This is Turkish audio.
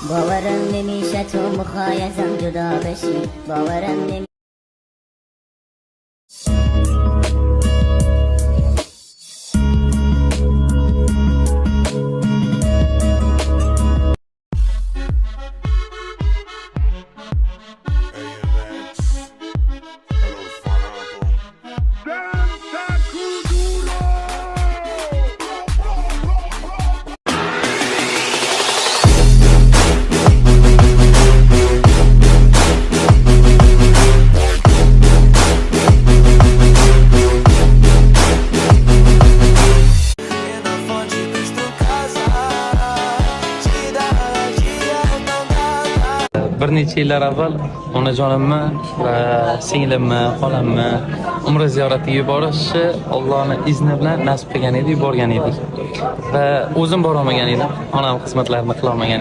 باورم نمیشه تو میخوای ازم جدا بشی باورم نمیشه Bir necha yillar avval onajonimni va singlimni, xolamni umra ziyoratiga yuborishni Allohning izni bilan nasib qilgan edi, yuborgan edik. Va o'zim bora olmagan edim, onam xizmatlarini qila olmagan.